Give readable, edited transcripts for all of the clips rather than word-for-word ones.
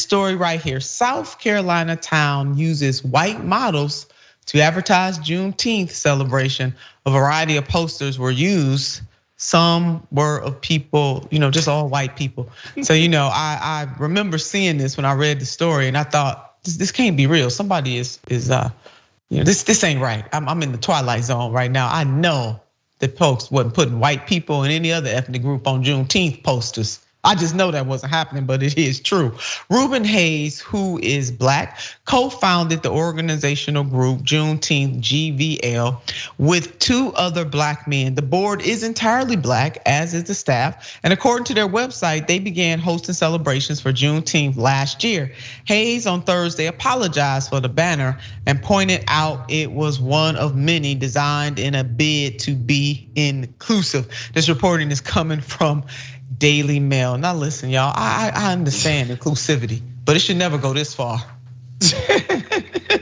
story right here. South Carolina town uses white models to advertise Juneteenth celebration. A variety of posters were used. Some were of people, just all white people. So, I remember seeing this when I read the story, and I thought, this can't be real. Somebody is this ain't right. I'm in the twilight zone right now. I know that folks wasn't putting white people and any other ethnic group on Juneteenth posters. I just know that wasn't happening, but it is true. Reuben Hayes, who is Black, co-founded the organizational group Juneteenth GVL with 2 other Black men. The board is entirely Black, as is the staff. And according to their website, they began hosting celebrations for Juneteenth last year. Hayes on Thursday apologized for the banner and pointed out it was one of many designed in a bid to be inclusive. This reporting is coming from Daily Mail. Now listen, y'all, I understand inclusivity, but it should never go this far.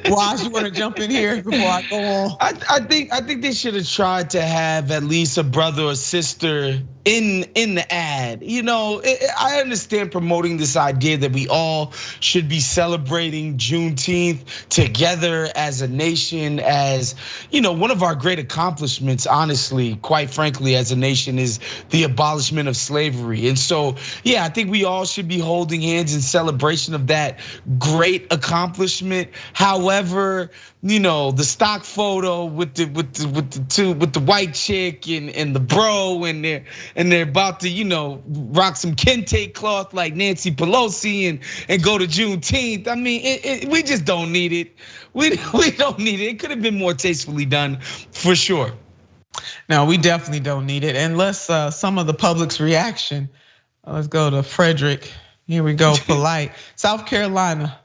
Waz, you want to jump in here before I go on? I think they should have tried to have at least a brother or sister in the ad. I understand promoting this idea that we all should be celebrating Juneteenth together as a nation, as one of our great accomplishments, honestly, quite frankly, as a nation, is the abolishment of slavery. And so, yeah, I think we all should be holding hands in celebration of that great accomplishment. However, the stock photo with the white chick and the bro, and they're about to rock some kente cloth like Nancy Pelosi and go to Juneteenth. I mean, we just don't need it. We don't need it. It could have been more tastefully done, for sure. No, we definitely don't need it. And let's some of the public's reaction. Let's go to Frederick. Here we go. Polite. South Carolina.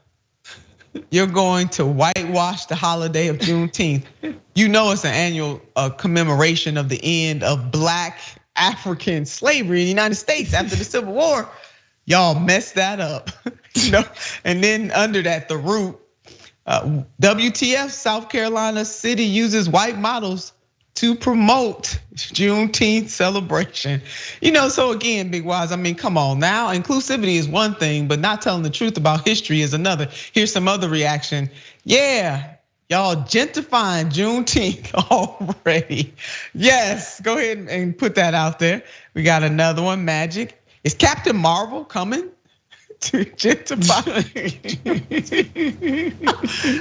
You're going to whitewash the holiday of Juneteenth. It's an annual commemoration of the end of Black African slavery in the United States after the Civil War. Y'all messed that up. And then under that, the root, WTF, South Carolina city uses white models to promote Juneteenth celebration. So again, Big Wise, I mean, come on now. Inclusivity is one thing, but not telling the truth about history is another. Here's some other reaction. Yeah, y'all gentrifying Juneteenth already. Yes, go ahead and put that out there. We got another one, Magic. Is Captain Marvel coming to gentrify?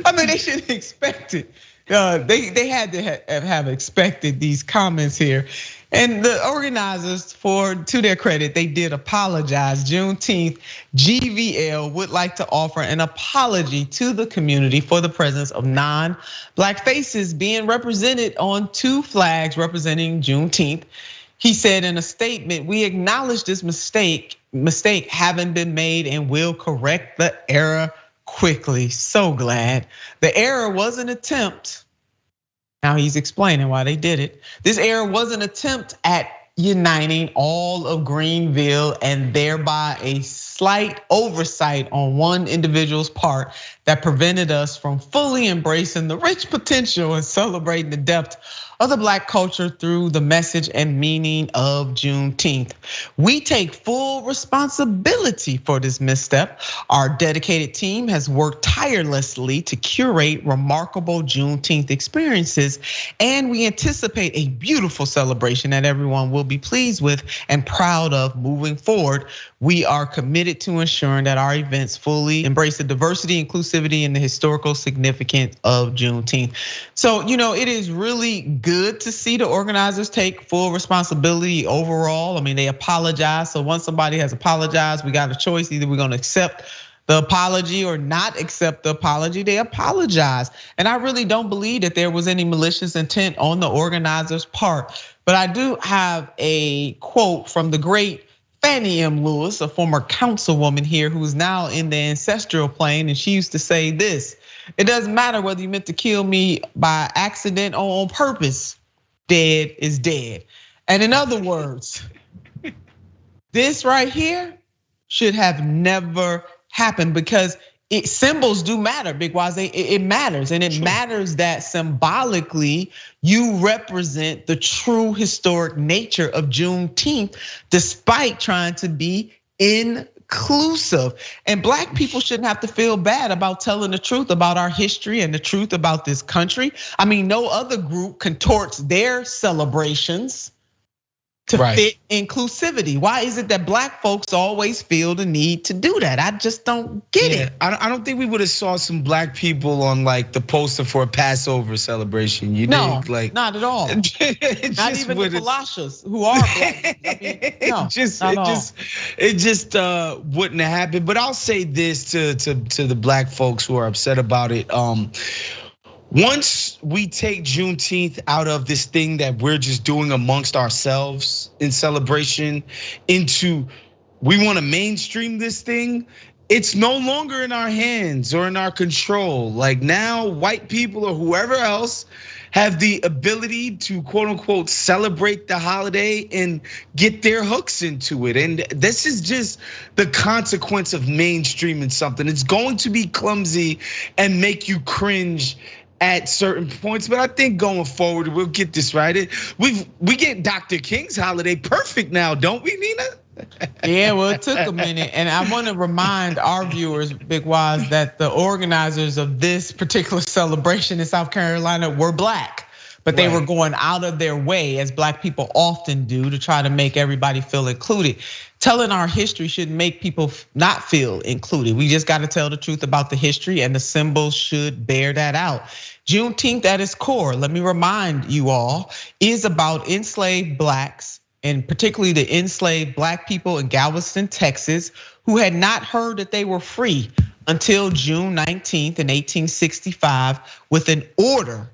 I mean, they should expect it. They had to have expected these comments here. And the organizers, to their credit, they did apologize. Juneteenth GVL would like to offer an apology to the community for the presence of non-Black faces being represented on 2 flags representing Juneteenth. He said in a statement, "We acknowledge this mistake having been made and will correct the error quickly." So glad. The error was an attempt. Now he's explaining why they did it. This error was an attempt at uniting all of Greenville and thereby a slight oversight on one individual's part that prevented us from fully embracing the rich potential and celebrating the depth of the Black culture through the message and meaning of Juneteenth. We take full responsibility for this misstep. Our dedicated team has worked tirelessly to curate remarkable Juneteenth experiences, and we anticipate a beautiful celebration that everyone will be pleased with and proud of moving forward. We are committed to ensuring that our events fully embrace the diversity, inclusivity, and the historical significance of Juneteenth. So, it is really good to see the organizers take full responsibility overall. I mean, they apologize. So once somebody has apologized, we got a choice. Either we're gonna accept the apology or not accept the apology. They apologize. And I really don't believe that there was any malicious intent on the organizers' part. But I do have a quote from the great Fannie M. Lewis, a former councilwoman here who's now in the ancestral plane, and she used to say this: "It doesn't matter whether you meant to kill me by accident or on purpose, dead is dead." And in other words, this right here should have never happened, because symbols do matter, Big Wise. It matters, and it matters that symbolically you represent the true historic nature of Juneteenth, despite trying to be inclusive. inclusive. And Black people shouldn't have to feel bad about telling the truth about our history and the truth about this country. I mean, no other group contorts their celebrations to fit inclusivity. Why is it that Black folks always feel the need to do that? I just don't get it. I don't think we would have saw some Black people on like the poster for a Passover celebration. You No, like not at all. Not even the Galashas who are Black. I mean, no, it just wouldn't have happened. But I'll say this to the Black folks who are upset about it. Once we take Juneteenth out of this thing that we're just doing amongst ourselves in celebration into we want to mainstream this thing, it's no longer in our hands or in our control. Like now white people or whoever else have the ability to quote unquote celebrate the holiday and get their hooks into it. And this is just the consequence of mainstreaming something. It's going to be clumsy and make you cringe at certain points, but I think going forward we'll get this right. We get Dr. King's holiday perfect now, don't we, Nina? Yeah, well, it took a minute, and I want to remind our viewers, Big Waz, that the organizers of this particular celebration in South Carolina were Black, but they were going out of their way, as Black people often do, to try to make everybody feel included. Telling our history shouldn't make people not feel included. We just got to tell the truth about the history, and the symbols should bear that out. Juneteenth at its core, let me remind you all, is about enslaved Blacks, and particularly the enslaved Black people in Galveston, Texas, who had not heard that they were free until June 19th in 1865 with an order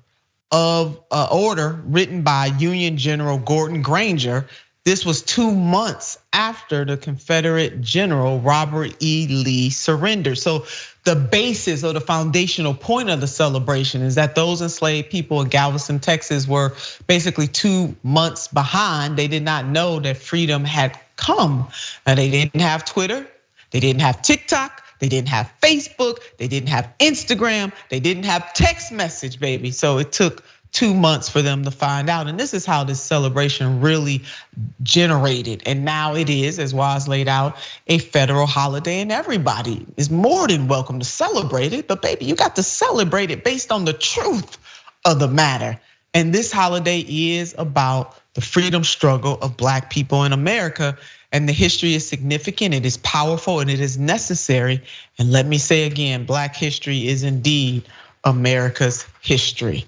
written by Union General Gordon Granger. This was 2 months after the Confederate General Robert E. Lee surrendered. So the basis or the foundational point of the celebration is that those enslaved people in Galveston, Texas were basically 2 months behind. They did not know that freedom had come. And they didn't have Twitter, they didn't have TikTok, they didn't have Facebook, they didn't have Instagram, they didn't have text message, baby. So it took 2 months for them to find out. And this is how this celebration really generated. And now it is, as Waz laid out, a federal holiday, and everybody is more than welcome to celebrate it. But baby, you got to celebrate it based on the truth of the matter. And this holiday is about the freedom struggle of Black people in America. And the history is significant, it is powerful, and it is necessary. And let me say again, Black history is indeed America's history.